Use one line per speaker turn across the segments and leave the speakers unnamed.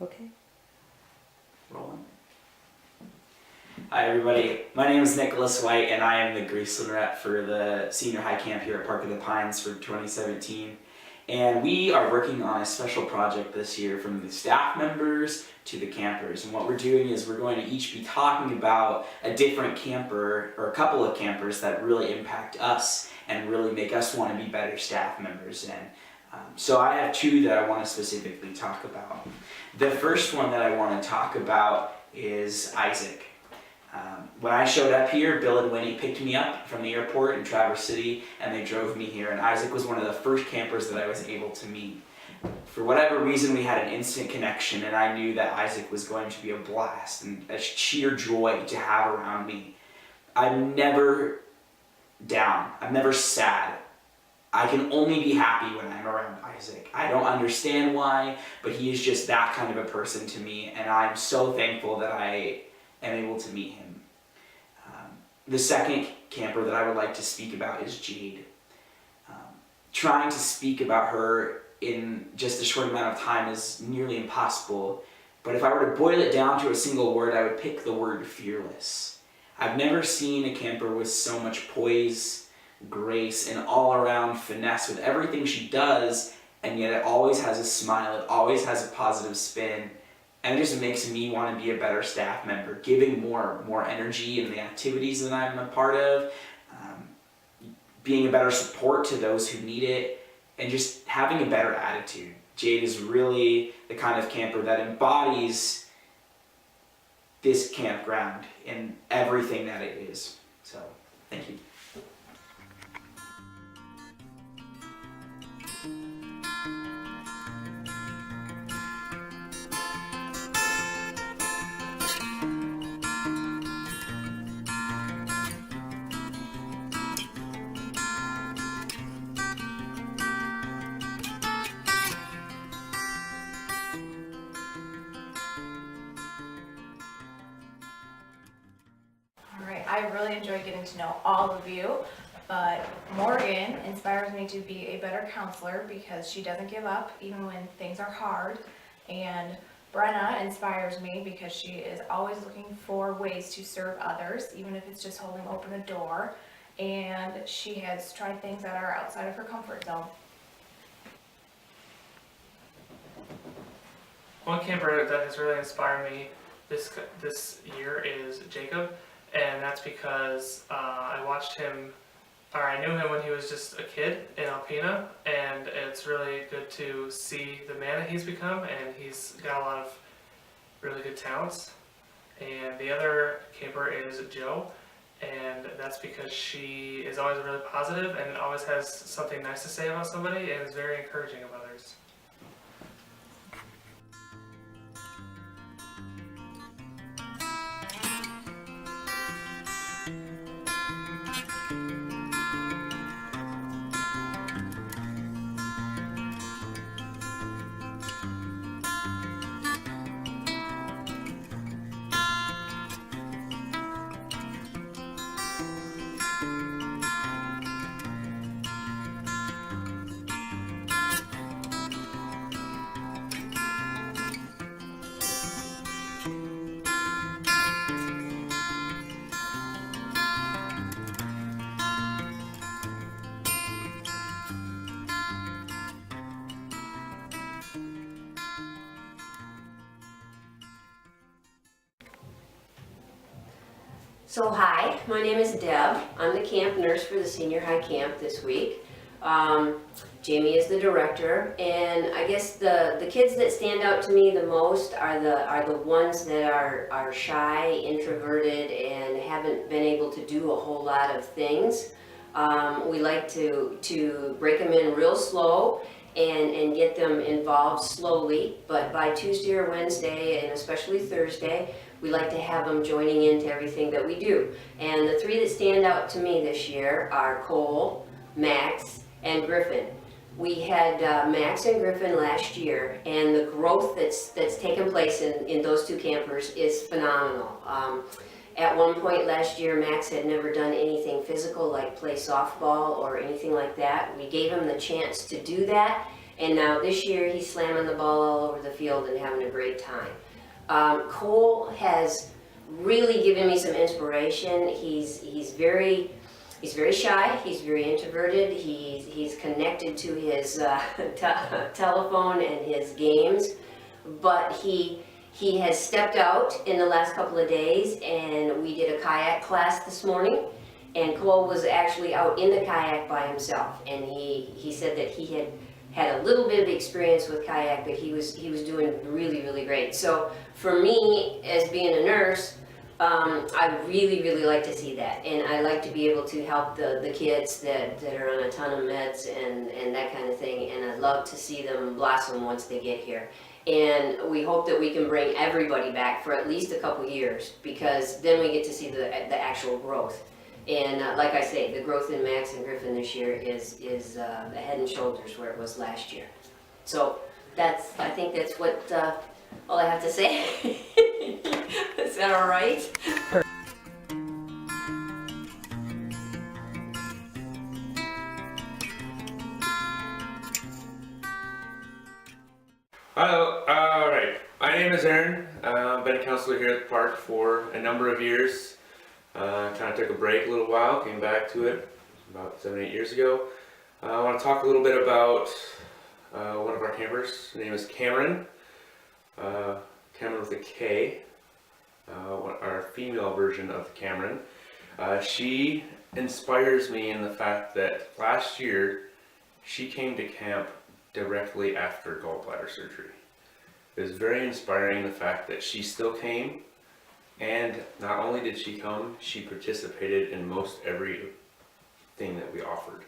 Okay. Rolling.
Hi everybody, my name is Nicholas White and I am the Graceland rep for the senior high camp here at Park of the Pines for 2017. And we are working on a special project this year from the staff members to the campers. And what we're doing is we're going to each be talking about a different camper or a couple of campers that really impact us and really make us want to be better staff members. And so I have two that I want to specifically talk about. The first one that I want to talk about is Isaac. When I showed up here, Bill and Winnie picked me up from the airport in Traverse City and they drove me here, and Isaac was one of the first campers that I was able to meet. For whatever reason, we had an instant connection and I knew that Isaac was going to be a blast and a sheer joy to have around me. I'm never down, I'm never sad. I can only be happy when I'm around Isaac. I don't understand why, but he is just that kind of a person to me, and I'm so thankful that I am able to meet him. The second camper that I would like to speak about is Jade. Trying to speak about her in just a short amount of time is nearly impossible, but if I were to boil it down to a single word, I would pick the word fearless. I've never seen a camper with so much poise, grace, and all-around finesse with everything she does, and yet it always has a smile, it always has a positive spin. And it just makes me want to be a better staff member, giving more energy in the activities that I'm a part of, being a better support to those who need it, and just having a better attitude. Jade is really the kind of camper that embodies this campground in everything that it is. So, thank you.
I really enjoy getting to know all of you, but Morgan inspires me to be a better counselor because she doesn't give up even when things are hard, and Brenna inspires me because she is always looking for ways to serve others, even if it's just holding open a door, and she has tried things that are outside of her comfort zone.
One camper that has really inspired me this year is Jacob, and that's because I knew him when he was just a kid in Alpena, and it's really good to see the man that he's become, and he's got a lot of really good talents. And the other camper is Jo, and that's because she is always really positive and always has something nice to say about somebody and is very encouraging of others.
So hi, my name is Deb. I'm the camp nurse for the senior high camp this week. Jamie is the director, and I guess the kids that stand out to me the most are the ones that are shy, introverted, and haven't been able to do a whole lot of things. We like to break them in real slow and get them involved slowly, but by Tuesday or Wednesday, and especially Thursday, we like to have them joining into everything that we do. And the three that stand out to me this year are Cole, Max, and Griffin. We had Max and Griffin last year, and the growth that's taken place in those two campers is phenomenal. At one point last year, Max had never done anything physical like play softball or anything like that. We gave him the chance to do that, And now this year he's slamming the ball all over the field and having a great time. Cole has really given me some inspiration. He's very shy. He's very introverted. He's connected to his telephone and his games, but he has stepped out in the last couple of days, and we did a kayak class this morning. And Cole was actually out in the kayak by himself, and he said that he had a little bit of experience with kayak, but he was doing really great. So for me, as being a nurse, I really like to see that, and I like to be able to help the kids that are on a ton of meds and that kind of thing, and I'd love to see them blossom once they get here. And we hope that we can bring everybody back for at least a couple years, because then we get to see the actual growth. And like I say, the growth in Max and Griffin this year is head and shoulders where it was last year. So I think that's what all I have to say. Is that all right?
Hello, alright. My name is Aaron. I've been a counselor here at the park for a number of years. Kind of took a break a little while, came back to it about 7-8 years ago. I want to talk a little bit about one of our campers. Her name is Cameron. Cameron with a K. Our female version of Cameron. She inspires me in the fact that last year she came to camp directly after gallbladder surgery. It was very inspiring, the fact that she still came, and not only did she come, she participated in most everything that we offered.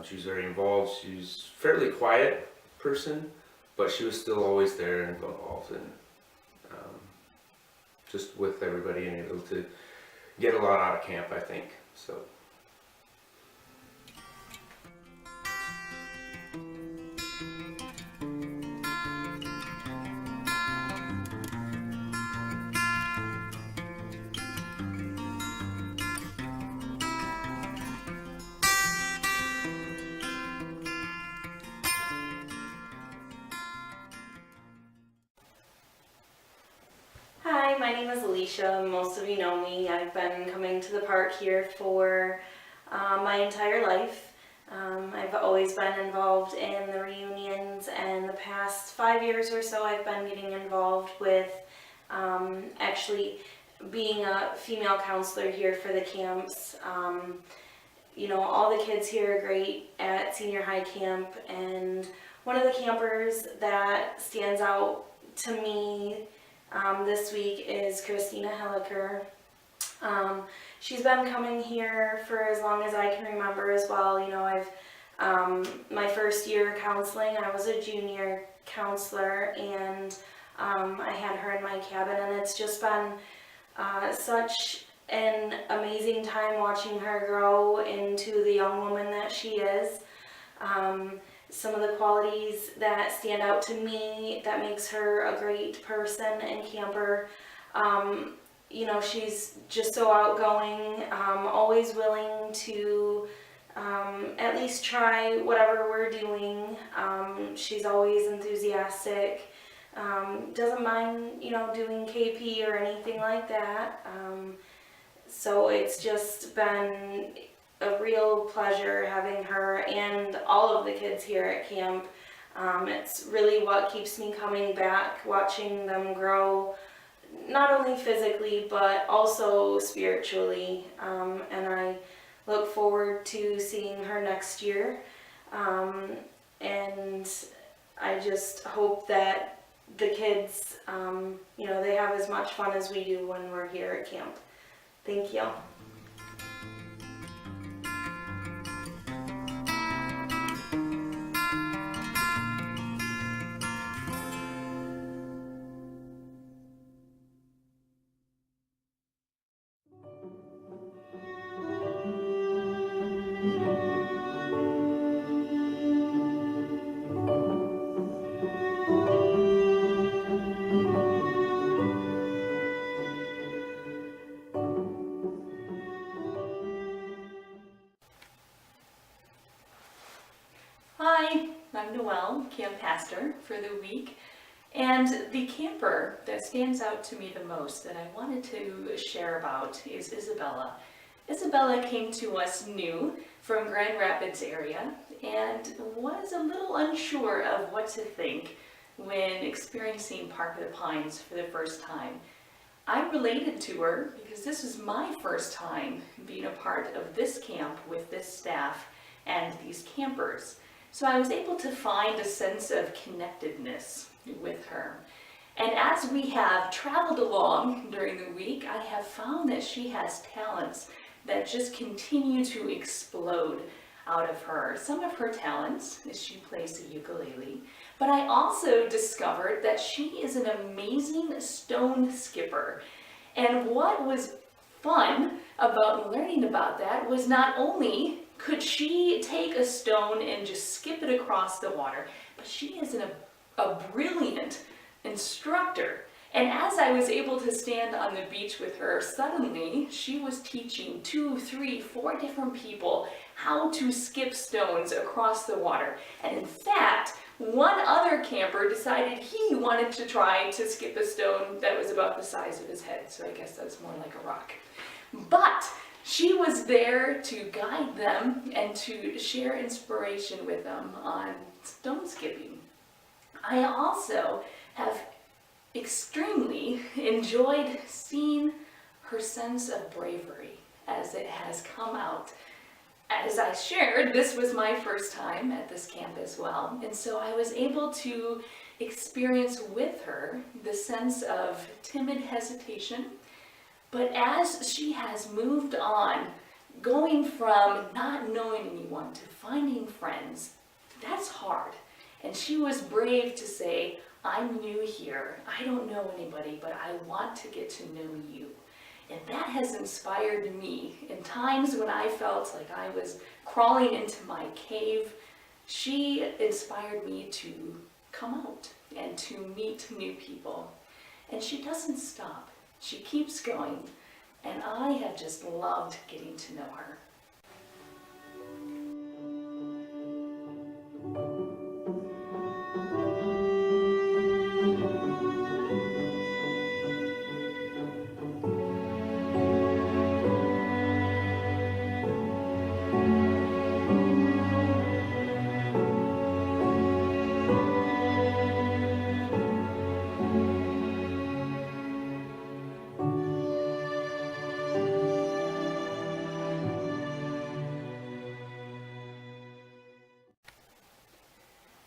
She was very involved. She was a fairly quiet person, but she was still always there and involved, and just with everybody, and able to get a lot out of camp, I think. So.
Hi, my name is Alicia. Most of you know me. I've been coming to the park here for my entire life. I've always been involved in the reunions, and the past 5 years or so I've been getting involved with actually being a female counselor here for the camps. You know, all the kids here are great at senior high camp, and one of the campers that stands out to me this week is Christina Helliker. She's been coming here for as long as I can remember as well. You know, I've my first year counseling, I was a junior counselor, and I had her in my cabin, and it's just been such an amazing time watching her grow into the young woman that she is. Some of the qualities that stand out to me that makes her a great person and camper, you know, she's just so outgoing, always willing to at least try whatever we're doing. She's always enthusiastic, doesn't mind, you know, doing KP or anything like that. So it's just been a real pleasure having her and all of the kids here at camp. It's really what keeps me coming back, watching them grow, not only physically but also spiritually, and I look forward to seeing her next year, and I just hope that the kids, you know, they have as much fun as we do when we're here at camp. Thank you.
I'm Noelle, camp pastor for the week. And the camper that stands out to me the most that I wanted to share about is Isabella. Isabella came to us new from Grand Rapids area and was a little unsure of what to think when experiencing Park of the Pines for the first time. I related to her because this was my first time being a part of this camp with this staff and these campers. So I was able to find a sense of connectedness with her. And as we have traveled along during the week, I have found that she has talents that just continue to explode out of her. Some of her talents is she plays the ukulele, but I also discovered that she is an amazing stone skipper. And what was fun about learning about that was not only could she take a stone and just skip it across the water, but she is a brilliant instructor. And as I was able to stand on the beach with her, suddenly she was teaching 2, 3, 4 different people how to skip stones across the water. And in fact, one other camper decided he wanted to try to skip a stone that was about the size of his head. So I guess that's more like a rock. But she was there to guide them and to share inspiration with them on stone skipping. I also have extremely enjoyed seeing her sense of bravery as it has come out. As I shared, this was my first time at this camp as well, and so I was able to experience with her the sense of timid hesitation. But as she has moved on, going from not knowing anyone to finding friends, that's hard. And she was brave to say, I'm new here, I don't know anybody, but I want to get to know you. And that has inspired me. In times when I felt like I was crawling into my cave, she inspired me to come out and to meet new people. And she doesn't stop. She keeps going. And I have just loved getting to know her.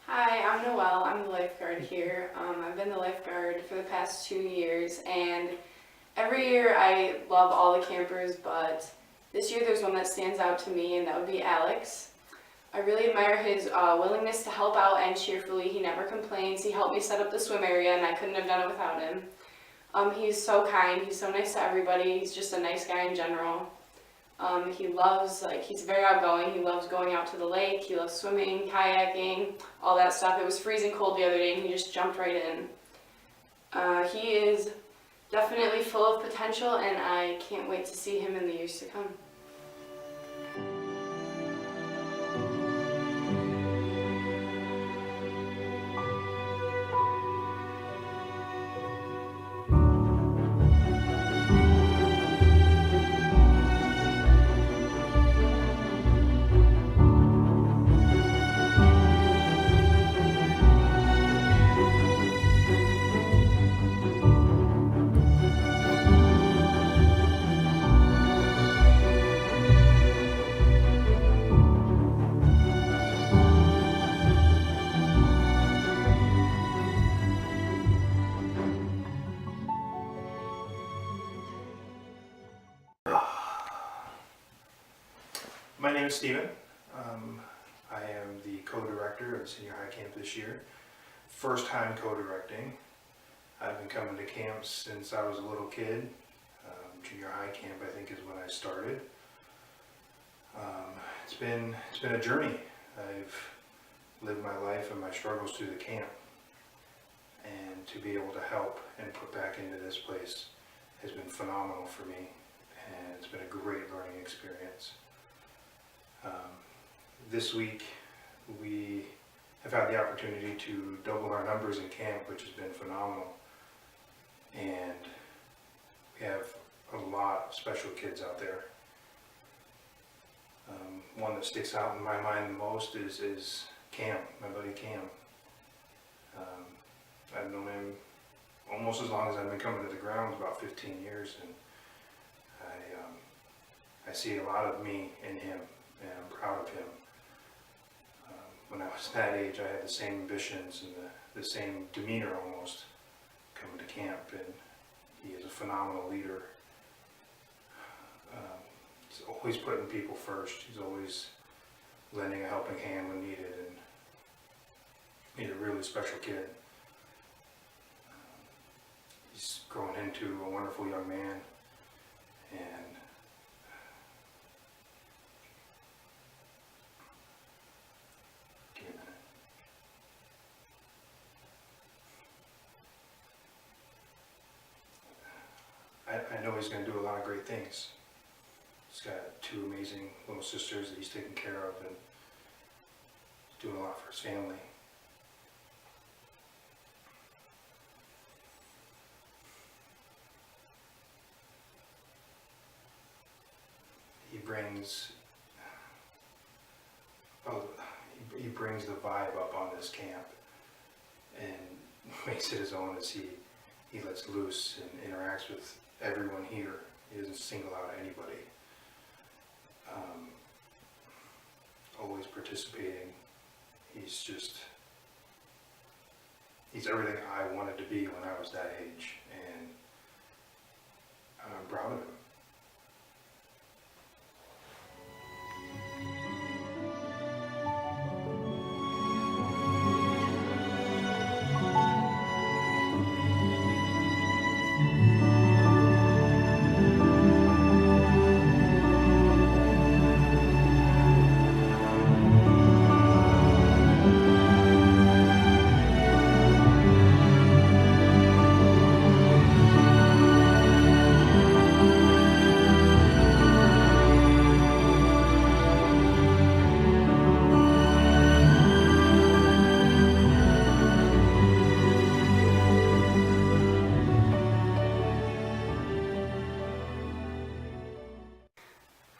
Hi, I'm Noelle. I'm the lifeguard here. I've been the lifeguard for the past 2 years, and every year I love all the campers, but this year there's one that stands out to me, and that would be Alex. I really admire his willingness to help out and cheerfully. He never complains. He helped me set up the swim area, and I couldn't have done it without him. He's so kind. He's so nice to everybody. He's just a nice guy in general. He loves, he's very outgoing. He loves going out to the lake. He loves swimming, kayaking, all that stuff. It was freezing cold the other day and he just jumped right in. He is definitely full of potential, and I can't wait to see him in the years to come.
My name is Steven. I am the co-director of Senior High Camp this year. First time co-directing. I've been coming to camps since I was a little kid. Junior high camp, I think, is when I started. It's been a journey. I've lived my life and my struggles through the camp, and to be able to help and put back into this place has been phenomenal for me, and it's been a great learning experience. This week we have had the opportunity to double our numbers in camp, which has been phenomenal. And we have a lot of special kids out there. One that sticks out in my mind the most is Cam, my buddy Cam. I've known him almost as long as I've been coming to the grounds, about 15 years, and I see a lot of me in him, and I'm proud of him. When I was that age, I had the same ambitions and the same demeanor almost coming to camp, and he is a phenomenal leader. He's always putting people first. He's always lending a helping hand when needed, and he's a really special kid. He's grown into a wonderful young man, and give me a minute. I know he's going to do a lot of great things. He's got 2 amazing little sisters that he's taking care of, and he's doing a lot for his family. He brings the vibe up on this camp and makes it his own as he lets loose and interacts with everyone here. He doesn't single out anybody. Always participating. He's everything I wanted to be when I was that age, and I'm proud of him.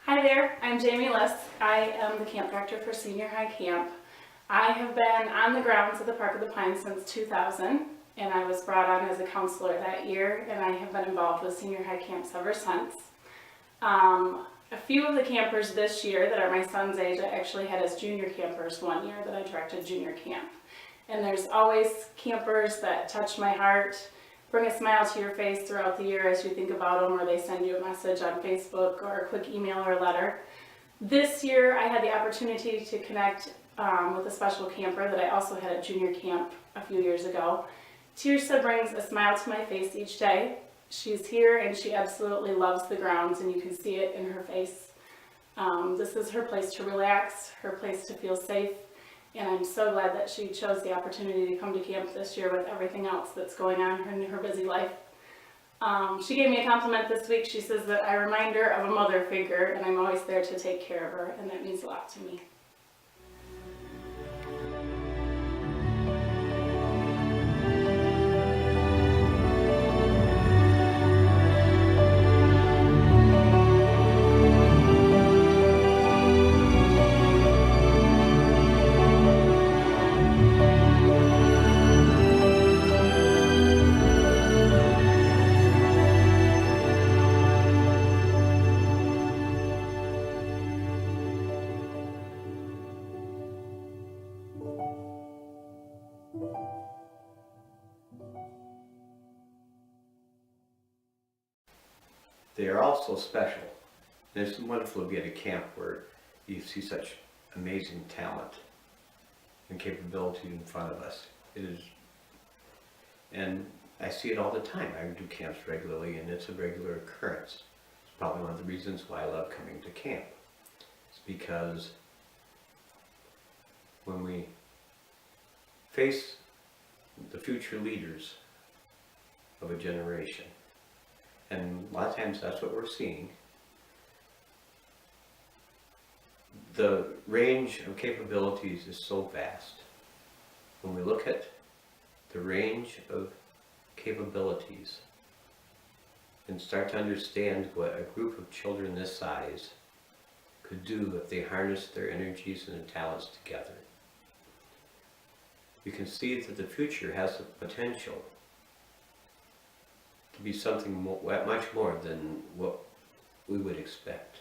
Hi there, I'm Jamie Liss. I am the camp director for Senior High Camp. I have been on the grounds of the Park of the Pines since 2000, and I was brought on as a counselor that year, and I have been involved with Senior High Camps ever since. A few of the campers this year that are my son's age, I actually had as junior campers one year that I directed junior camp. And there's always campers that touch my heart, bring a smile to your face throughout the year as you think about them, or they send you a message on Facebook or a quick email or letter. This year I had the opportunity to connect with a special camper that I also had at junior camp a few years ago. Tirsa brings a smile to my face each day. She's here and she absolutely loves the grounds, and you can see it in her face. This is her place to relax, her place to feel safe. And I'm so glad that she chose the opportunity to come to camp this year with everything else that's going on in her busy life. She gave me a compliment this week. She says that I remind her of a mother figure, and I'm always there to take care of her, and that means a lot to me.
They are also special. And it's wonderful to be at a camp where you see such amazing talent and capability in front of us. It is, and I see it all the time. I do camps regularly, and it's a regular occurrence. It's probably one of the reasons why I love coming to camp. It's because when we face the future leaders of a generation, and a lot of times that's what we're seeing, the range of capabilities is so vast when we look at the range of capabilities and start to understand what a group of children this size could do if they harnessed their energies and their talents together, you can see that the future has the potential to be something much more than what we would expect.